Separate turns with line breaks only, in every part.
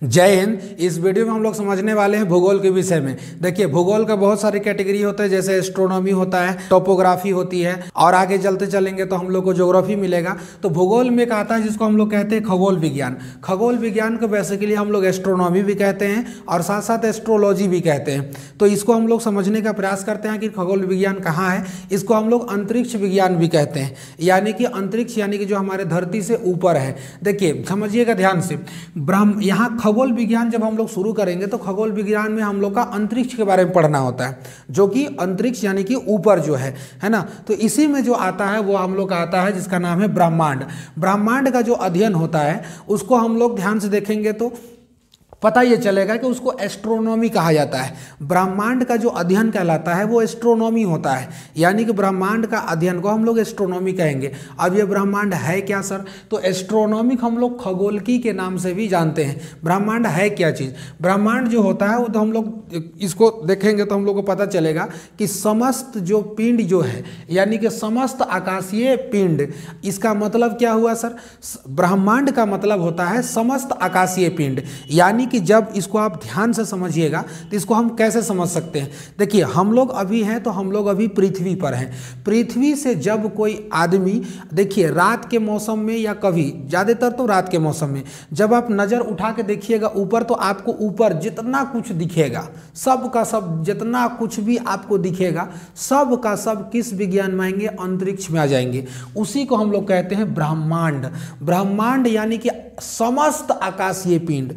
जय हिंद। इस वीडियो में हम लोग समझने वाले हैं भूगोल के विषय में। देखिए, भूगोल का बहुत सारी कैटेगरी होता है, जैसे एस्ट्रोनॉमी होता है, टोपोग्राफी होती है, और आगे चलते चलेंगे तो हम लोग को ज्योग्राफी मिलेगा। तो भूगोल में एक आता है जिसको हम लोग कहते हैं खगोल विज्ञान। खगोल विज्ञान को बेसिकली हम लोग एस्ट्रोनॉमी भी कहते हैं और साथ साथ एस्ट्रोलॉजी भी कहते हैं। तो इसको हम लोग समझने का प्रयास करते हैं कि खगोल विज्ञान कहाँ है। इसको हम लोग अंतरिक्ष विज्ञान भी कहते हैं, यानी कि अंतरिक्ष यानी कि जो हमारे धरती से ऊपर है। देखिए, समझिएगा ध्यान से, यहाँ खगोल विज्ञान जब हम लोग शुरू करेंगे तो खगोल विज्ञान में हम लोग का अंतरिक्ष के बारे में पढ़ना होता है, जो कि अंतरिक्ष यानी कि ऊपर जो है ना। तो इसी में जो आता है वो हम लोग का आता है जिसका नाम है ब्रह्मांड। ब्रह्मांड का जो अध्ययन होता है उसको हम लोग ध्यान से देखेंगे तो पता ये चलेगा कि उसको एस्ट्रोनॉमी कहा जाता है। ब्रह्मांड का जो अध्ययन कहलाता है वो एस्ट्रोनॉमी होता है, यानी कि ब्रह्मांड का अध्ययन को हम लोग एस्ट्रोनॉमी कहेंगे। अब ये ब्रह्मांड है क्या सर? तो एस्ट्रोनॉमी हम लोग खगोलकी के नाम से भी जानते हैं। ब्रह्मांड है क्या चीज़? ब्रह्मांड जो होता है वो तो हम लोग इसको देखेंगे तो हम लोग को पता चलेगा कि समस्त जो पिंड जो है, यानी कि समस्त आकाशीय पिंड, इसका मतलब क्या हुआ सर? ब्रह्मांड का मतलब होता है समस्त आकाशीय पिंड। यानी कि जब इसको आप ध्यान से समझिएगा तो इसको हम कैसे समझ सकते हैं। देखिए, हम लोग अभी हैं तो हम लोग अभी पृथ्वी पर हैं। पृथ्वी से जब कोई आदमी, देखिए रात के मौसम में या कभी ज़्यादातर तो रात के मौसम में जब आप नज़र उठा के देखिएगा ऊपर, तो आपको ऊपर जितना कुछ दिखेगा, सब का सब जितना कुछ भी आपको दिखेगा, सब का सब किस विज्ञान में आएंगे? अंतरिक्ष में आ जाएंगे। उसी को हम लोग कहते हैं ब्रह्मांड। ब्रह्मांड यानी कि समस्त आकाशीय पिंड,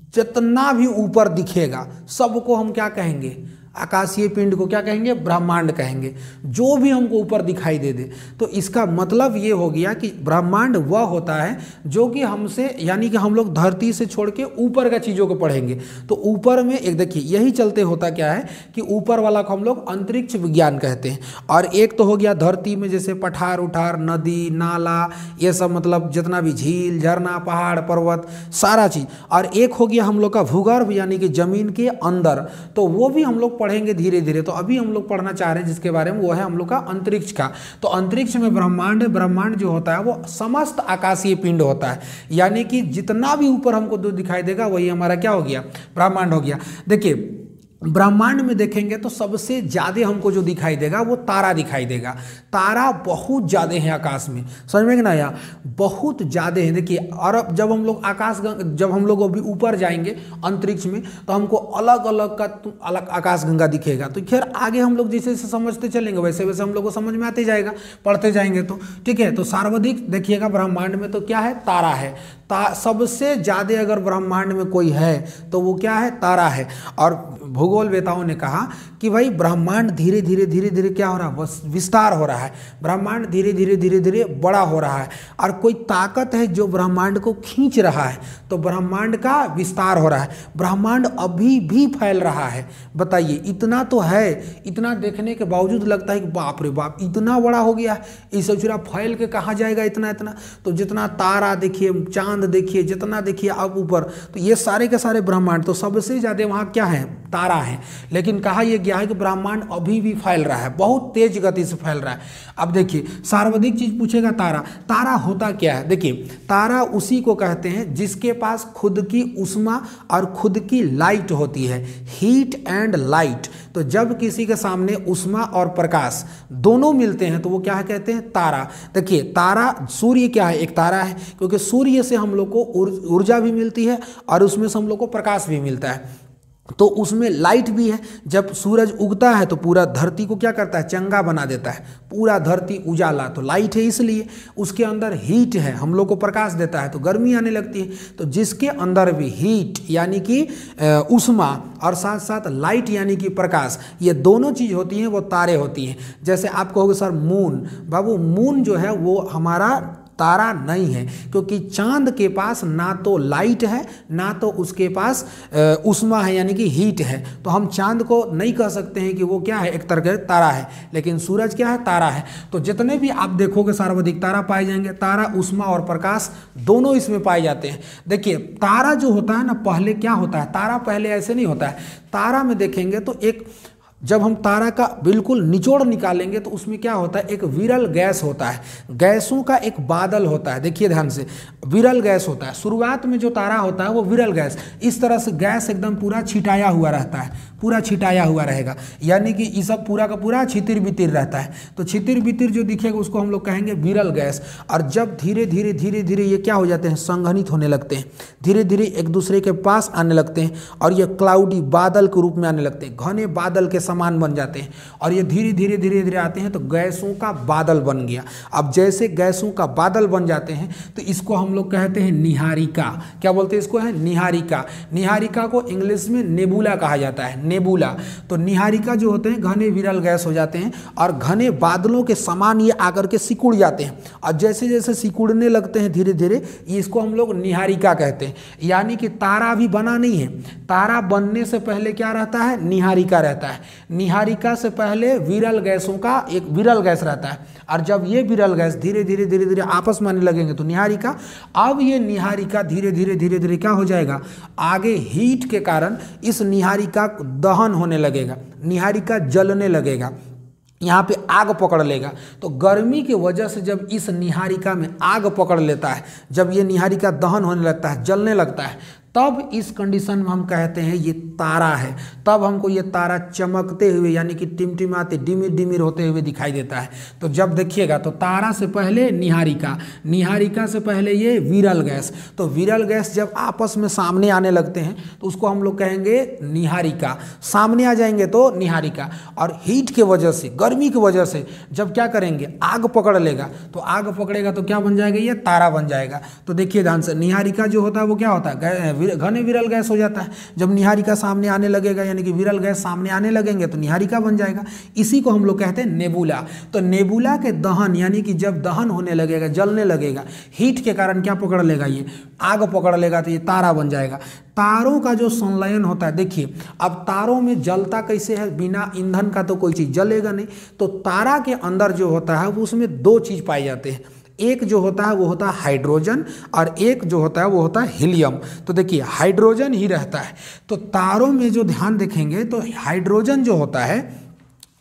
जितना भी ऊपर दिखेगा सबको हम क्या कहेंगे? आकाशीय पिंड को क्या कहेंगे? ब्रह्मांड कहेंगे। जो भी हमको ऊपर दिखाई दे दे, तो इसका मतलब ये हो गया कि ब्रह्मांड वह होता है जो कि हमसे, यानी कि हम लोग धरती से छोड़ के ऊपर का चीज़ों को पढ़ेंगे। तो ऊपर में एक देखिए, यही चलते होता क्या है कि ऊपर वाला को हम लोग अंतरिक्ष विज्ञान कहते हैं। और एक तो हो गया धरती में जैसे पठार उठार, नदी नाला, ये सब मतलब जितना भी झील झरना पहाड़ पर्वत सारा चीज़। और एक हो गया हम लोग का भूगर्भ, यानी कि जमीन के अंदर, तो वो भी हम लोग पढ़ेंगे धीरे धीरे। तो अभी हम लोग पढ़ना चाह रहे हैं जिसके बारे में, वो है हम लोग का अंतरिक्ष का। तो अंतरिक्ष में ब्रह्मांड, ब्रह्मांड जो होता है वो समस्त आकाशीय पिंड होता है, यानी कि जितना भी ऊपर हमको जो दिखाई देगा वही हमारा क्या हो गया? ब्रह्मांड हो गया। देखिए, ब्रह्मांड में देखेंगे तो सबसे ज़्यादा हमको जो दिखाई देगा वो तारा दिखाई देगा। तारा बहुत ज़्यादा है आकाश में, समझ में ना यार, बहुत ज़्यादा है। देखिए, और अब जब हम लोग जब हम लोग अभी ऊपर जाएंगे अंतरिक्ष में तो हमको अलग अलग आकाशगंगा दिखेगा। तो खैर आगे हम लोग जैसे जैसे समझते चलेंगे वैसे वैसे हम लोग को समझ में आते जाएगा, पढ़ते जाएंगे तो ठीक है। तो सर्वाधिक देखिएगा ब्रह्मांड में तो क्या है? तारा है। सबसे ज़्यादा अगर ब्रह्मांड में कोई है तो वो क्या है? तारा है। और भूगोलवेताओं ने कहा कि भाई ब्रह्मांड धीरे धीरे क्या हो रहा है? विस्तार हो रहा है। ब्रह्मांड धीरे धीरे बड़ा हो रहा है, और कोई ताकत है जो ब्रह्मांड को खींच रहा है, तो ब्रह्मांड का विस्तार हो रहा है। ब्रह्मांड अभी भी फैल रहा है। बताइए, इतना तो है, इतना देखने के बावजूद लगता है कि बाप रे बाप इतना बड़ा हो गया है, इस सोचरा फैल के कहाँ जाएगा इतना इतना। तो जितना तारा देखिए, चांद देखिए, जितना देखिए अब ऊपर, तो ये सारे के सारे ब्रह्मांड, तो सबसे ज़्यादा वहाँ क्या है? तारा है। लेकिन कहा यह गया है कि ब्रह्मांड अभी भी फैल रहा है, बहुत तेज गति से फैल रहा है। अब देखिए, सर्वाधिक चीज पूछेगा तारा। तारा होता क्या है? देखिए, तारा उसी को कहते हैं जिसके पास खुद की ऊष्मा और खुद की लाइट होती है, हीट एंड लाइट। तो जब किसी के सामने ऊष्मा और प्रकाश दोनों मिलते हैं तो वो क्या है कहते हैं? तारा। देखिए, तारा, सूर्य क्या है? एक तारा है, क्योंकि सूर्य से हम लोग को ऊर्जा भी मिलती है और उसमें से हम लोग को प्रकाश भी मिलता है, तो उसमें लाइट भी है। जब सूरज उगता है तो पूरा धरती को क्या करता है? चंगा बना देता है, पूरा धरती उजाला, तो लाइट है। इसलिए उसके अंदर हीट है, हम लोग को प्रकाश देता है, तो गर्मी आने लगती है। तो जिसके अंदर भी हीट यानी कि ऊष्मा और साथ साथ लाइट यानी कि प्रकाश, ये दोनों चीज़ होती हैं, वो तारे होती हैं। जैसे आप कहोगे सर मून, बाबू मून जो है वो हमारा तारा नहीं है, क्योंकि चांद के पास ना तो लाइट है ना तो उसके पास ऊष्मा है यानी कि हीट है। तो हम चांद को नहीं कह सकते हैं कि वो क्या है? एक तरह का तारा है। लेकिन सूरज क्या है? तारा है। तो जितने भी आप देखोगे सर्वाधिक तारा पाए जाएंगे। तारा ऊष्मा और प्रकाश दोनों इसमें पाए जाते हैं। देखिए, तारा जो होता है ना, पहले क्या होता है? तारा पहले ऐसे नहीं होता है। तारा में देखेंगे तो एक जब हम तारा का बिल्कुल निचोड़ निकालेंगे तो उसमें क्या होता है, एक विरल गैस होता है, गैसों का एक बादल होता है। देखिए ध्यान से, विरल गैस होता है। शुरुआत में जो तारा होता है वो विरल गैस, इस तरह से गैस एकदम पूरा छिटाया हुआ रहता है, पूरा छिटाया हुआ रहेगा, यानी कि ये सब पूरा का पूरा छितिर बितिर रहता है। तो छितिर बितिर जो दिखेगा उसको हम लोग कहेंगे विरल गैस। और जब धीरे धीरे धीरे धीरे ये क्या हो जाते हैं, संघनित होने लगते हैं, धीरे धीरे एक दूसरे के पास आने लगते हैं और ये क्लाउडी बादल के रूप में आने लगते हैं, घने बादल के समान बन जाते हैं। और ये धीरे धीरे धीरे धीरे आते हैं तो गैसों का बादल बन गया। अब जैसे गैसों का बादल बन जाते हैं तो इसको हम लोग कहते हैं निहारिका। क्या बोलते हैं इसको, है निहारिका। निहारिका को इंग्लिश में नेबुला कहा जाता है, नेबुला। तो निहारिका जो होते हैं घने विरल गैस हो जाते हैं और घने बादलों के समान ये आकर के सिकुड़ जाते हैं। और जैसे जैसे सिकुड़ने लगते हैं धीरे धीरे, इसको हम लोग निहारिका कहते हैं। यानी कि तारा अभी बना नहीं है, तारा बनने से पहले क्या रहता है, निहारिका रहता है। निहारिका से पहले विरल गैसों का एक विरल गैस रहता है, और जब ये विरल गैस धीरे धीरे धीरे धीरे आपस में आने लगेंगे तो निहारिका। अब ये निहारिका धीरे धीरे धीरे धीरे क्या हो जाएगा, आगे हीट के कारण इस निहारिका दहन होने लगेगा, निहारिका जलने लगेगा, यहाँ पे आग पकड़ लेगा। तो गर्मी की वजह से जब इस निहारिका में आग पकड़ लेता है, जब ये निहारिका दहन होने लगता है, जलने लगता है, तब इस कंडीशन में हम कहते हैं ये तारा है। तब हमको ये तारा चमकते हुए यानी कि टिमटिमाते डिमिर डिमिर होते हुए दिखाई देता है। तो जब देखिएगा तो तारा से पहले निहारिका, निहारिका से पहले ये विरल गैस। तो विरल गैस जब आपस में सामने आने लगते हैं तो उसको हम लोग कहेंगे निहारिका, सामने आ जाएंगे तो निहारिका। और हीट के वजह से, गर्मी की वजह से जब क्या करेंगे, आग पकड़ लेगा, तो आग पकड़ेगा तो क्या बन जाएगा, ये तारा बन जाएगा। तो देखिए ध्यान से, निहारिका जो होता है वो क्या होता है, घने विरल गैस हो जाता है। जब निहारिका सामने आने लगेगा यानी कि विरल गैस सामने आने लगेंगे तो निहारिका बन जाएगा। इसी को हम लोग कहते हैं नेबुला। तो नेबुला के दहन यानी कि जब दहन होने लगेगा, जलने लगेगा, हीट के कारण क्या पकड़ लेगा, ये आग पकड़ लेगा, तो ये तारा बन जाएगा। तारों का जो संलयन होता है, देखिए अब तारों में जलता कैसे है, बिना ईंधन का तो कोई चीज़ जलेगा नहीं। तो तारा के अंदर जो होता है वो उसमें दो चीज़ पाई जाते हैं, एक जो होता है वो होता है हाइड्रोजन और एक जो होता है वो होता है हीलियम। तो देखिए हाइड्रोजन ही रहता है। तो तारों में जो ध्यान देखेंगे तो हाइड्रोजन जो होता है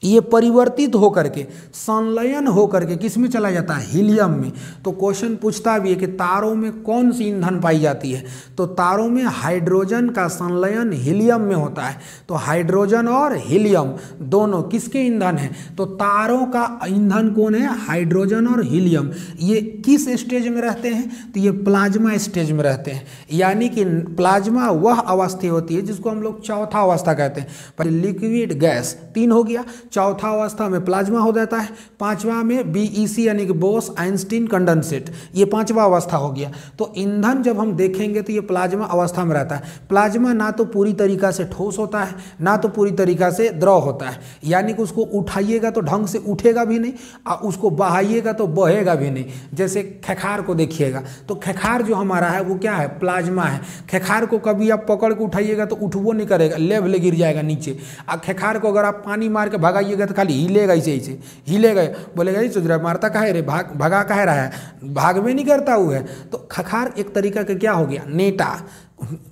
ये परिवर्तित होकर के, संलयन होकर के किस में चला जाता है, हीलियम में। तो क्वेश्चन पूछता भी है कि तारों में कौन सी ईंधन पाई जाती है, तो तारों में हाइड्रोजन का संलयन हीलियम में होता है। तो हाइड्रोजन और हीलियम दोनों किसके ईंधन हैं, तो तारों का ईंधन कौन है, हाइड्रोजन और हीलियम। ये किस स्टेज में रहते हैं, तो ये प्लाज्मा स्टेज में रहते हैं। यानी कि प्लाज्मा वह अवस्था होती है जिसको हम लोग चौथा अवस्था कहते हैं। पर लिक्विड गैस 3 हो गया, चौथा अवस्था में प्लाज्मा हो जाता है, पांचवा में बीईसी यानी कि बोस आइंस्टीन कंडेंसेट, ये पांचवा अवस्था हो गया। तो ईंधन जब हम देखेंगे तो ये प्लाज्मा अवस्था में रहता है। प्लाज्मा ना तो पूरी तरीका से ठोस होता है, ना तो पूरी तरीका से द्रव होता है। यानी कि उसको उठाइएगा तो ढंग से उठेगा भी नहीं और उसको बहाइएगा तो बहेगा भी नहीं। जैसे खेखार को देखिएगा तो खेखार जो हमारा है वो क्या है, प्लाज्मा है। खेखार को कभी आप पकड़ के उठाइएगा तो उठवो नहीं करेगा, लेवल गिर जाएगा नीचे। और खेखार को अगर आप पानी मार के भगाइएगा तो खाली हिलेगा, ऐसे ऐसे हिलेगा, बोलेगा ये चुजरा मारता काहे रे, भगा काहे रहा है, भाग में नहीं करता हुआ है। तो खखार एक तरीका का क्या हो गया, नेटा,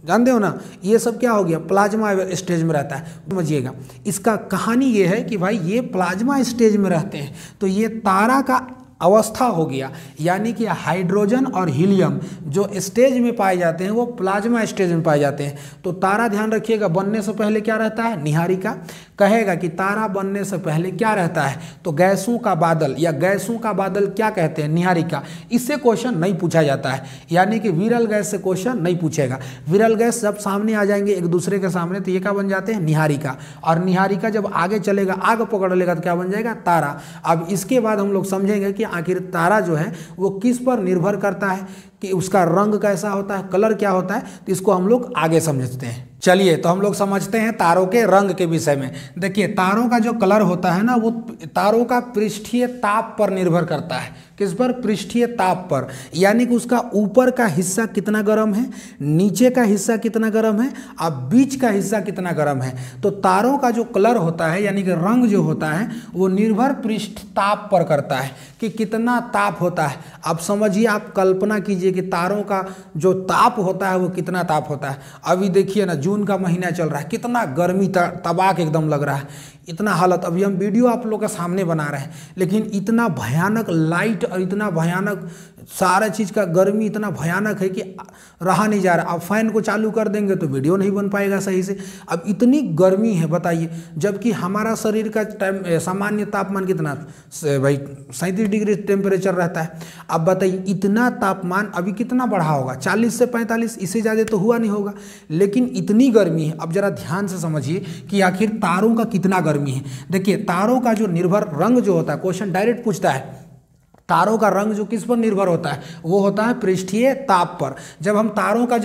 जानते हो ना, ये सब क्या हो गया, प्लाज्मा स्टेज में रहता है। समझिएगा इसका कहानी ये है कि भाई ये प्लाज्मा स्टेज में रहते हैं। तो ये तारा का अवस्था हो गया, यानी कि हाइड्रोजन और हीलियम जो स्टेज में पाए जाते हैं वो प्लाज्मा स्टेज में पाए जाते हैं। तो तारा ध्यान रखिएगा बनने से पहले क्या रहता है, निहारिका। कहेगा कि तारा बनने से पहले क्या रहता है, तो गैसों का बादल, या गैसों का बादल क्या कहते हैं, निहारिका। इससे क्वेश्चन नहीं पूछा जाता है, यानी कि विरल गैस से क्वेश्चन नहीं पूछेगा। विरल गैस जब सामने आ जाएंगे एक दूसरे के सामने तो ये क्या बन जाते हैं, निहारिका। और निहारिका जब आगे चलेगा, आग पकड़ लेगा तो क्या बन जाएगा, तारा। अब इसके बाद हम लोग समझेंगे कि आखिर तारा जो है वो किस पर निर्भर करता है, कि उसका रंग कैसा होता है, कलर क्या होता है। तो इसको हम लोग आगे समझते हैं। चलिए तो हम लोग समझते हैं तारों के रंग के विषय में। देखिए तारों का जो कलर होता है ना वो तारों का पृष्ठीय ताप पर निर्भर करता है। किस पर? पृष्ठीय ताप पर। यानी कि उसका ऊपर का हिस्सा कितना गर्म है, नीचे का हिस्सा कितना गर्म है, और बीच का हिस्सा कितना गर्म है। तो तारों का जो कलर होता है यानी कि रंग जो होता है वो निर्भर पृष्ठ ताप पर करता है कि कितना ताप होता है। अब समझिए, आप कल्पना कीजिए कि तारों का जो ताप होता है वो कितना ताप होता है। अभी देखिए ना, जून का महीना चल रहा है, कितना गर्मी तबाक एकदम लग रहा है, इतना हालत। अभी हम वीडियो आप लोगों के सामने बना रहे हैं, लेकिन इतना भयानक लाइट और इतना भयानक सारा चीज़ का गर्मी इतना भयानक है कि रहा नहीं जा रहा। अब फैन को चालू कर देंगे तो वीडियो नहीं बन पाएगा सही से। अब इतनी गर्मी है बताइए, जबकि हमारा शरीर का सामान्य तापमान कितना भाई 37 डिग्री टेम्परेचर रहता है। अब बताइए इतना तापमान अभी कितना बढ़ा होगा, 40 से 45, इससे ज़्यादा तो हुआ नहीं होगा, लेकिन इतनी गर्मी है। अब जरा ध्यान से समझिए कि आखिर तारों का कितना गर्मी है। देखिए, तारों का जो निर्भर रंग जो होता है, क्वेश्चन डायरेक्ट पूछता है, तारों का रंग जो किस पर निर्भर होता है, वो होता है पृष्ठीय ताप पर। जब हम तारों का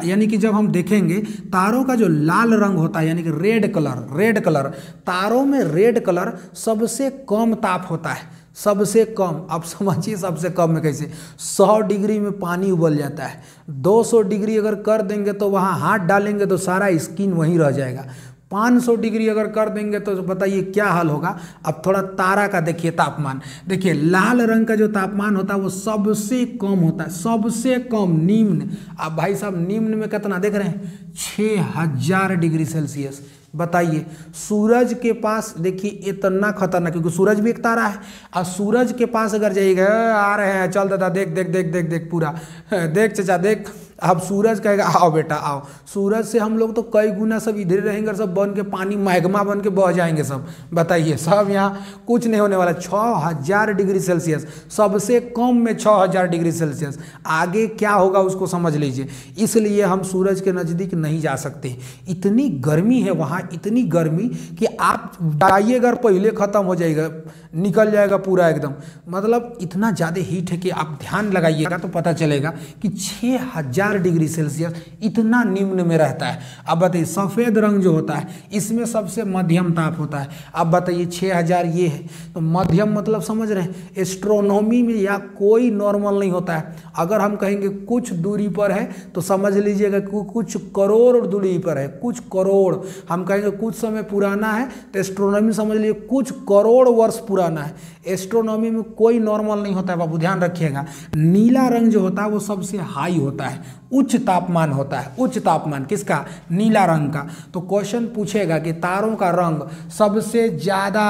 यानी कि जब हम देखेंगे तारों का जो लाल रंग होता है यानी कि रेड कलर, तारों में रेड कलर सबसे कम ताप होता है, सबसे कम। अब समझिए सबसे कम में कैसे, 100 डिग्री में पानी उबल जाता है, 200 डिग्री अगर कर देंगे तो वहाँ हाथ डालेंगे तो सारा स्किन वहीं रह जाएगा, 500 डिग्री अगर कर देंगे तो बताइए क्या हाल होगा। अब थोड़ा तारा का देखिए तापमान, देखिए लाल रंग का जो तापमान होता है वो सबसे कम होता है, सबसे कम निम्न। अब भाई साहब निम्न में कितना देख रहे हैं, 6000 डिग्री सेल्सियस। बताइए सूरज के पास देखिए इतना खतरनाक, क्योंकि सूरज भी एक तारा है, और सूरज के पास अगर जाइएगा, आ रहे हैं, चल दादा देख देख देख देख देख पूरा देख चाचा देख। अब सूरज कहेगा आओ बेटा आओ, सूरज से हम लोग तो कई गुना सब इधर रहेंगे, सब बन के पानी मैग्मा बन के बह जाएंगे सब। बताइए सब यहाँ कुछ नहीं होने वाला। 6000 डिग्री सेल्सियस, सबसे कम में 6000 डिग्री सेल्सियस, आगे क्या होगा उसको समझ लीजिए। इसलिए हम सूरज के नज़दीक नहीं जा सकते, इतनी गर्मी है वहाँ, इतनी गर्मी कि आप जाइएगा पहले ख़त्म हो जाएगा, निकल जाएगा पूरा एकदम। मतलब इतना ज़्यादा हीट है कि आप ध्यान लगाइएगा तो पता चलेगा कि 6000 डिग्री सेल्सियस इतना निम्न में रहता है। अब बताइए सफ़ेद रंग जो होता है इसमें सबसे मध्यम ताप होता है। अब बताइए 6000 ये है तो मध्यम मतलब समझ रहे हैं, एस्ट्रोनॉमी में या कोई नॉर्मल नहीं होता है। अगर हम कहेंगे कुछ दूरी पर है तो समझ लीजिएगा कि कुछ करोड़ दूरी पर है, कुछ करोड़। हम कहेंगे कुछ समय पुराना है तो एस्ट्रोनॉमी समझ लीजिए कुछ करोड़ वर्ष पुराना है। एस्ट्रोनॉमी में कोई नॉर्मल नहीं होता है बाबू, ध्यान रखिएगा। नीला रंग जो होता है वो सबसे हाई होता है, उच्च तापमान होता है। उच्च तापमान किसका? नीला रंग का। तो क्वेश्चन पूछेगा कि तारों का रंग सबसे ज़्यादा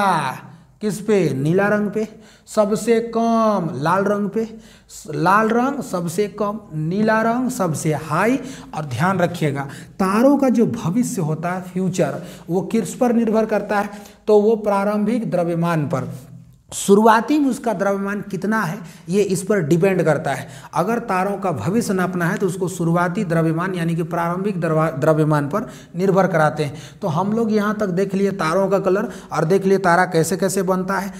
किस पे? नीला रंग पे। सबसे कम लाल रंग पे, लाल रंग सबसे कम, नीला रंग सबसे हाई। और ध्यान रखिएगा तारों का जो भविष्य होता है, फ्यूचर, वो किस पर निर्भर करता है? तो वो प्रारंभिक द्रव्यमान पर, शुरुआती में उसका द्रव्यमान कितना है ये इस पर डिपेंड करता है। अगर तारों का भविष्य नापना है तो उसको शुरुआती द्रव्यमान यानी कि प्रारंभिक द्रव्यमान पर निर्भर कराते हैं। तो हम लोग यहाँ तक देख लिए तारों का कलर और देख लिए तारा कैसे कैसे बनता है।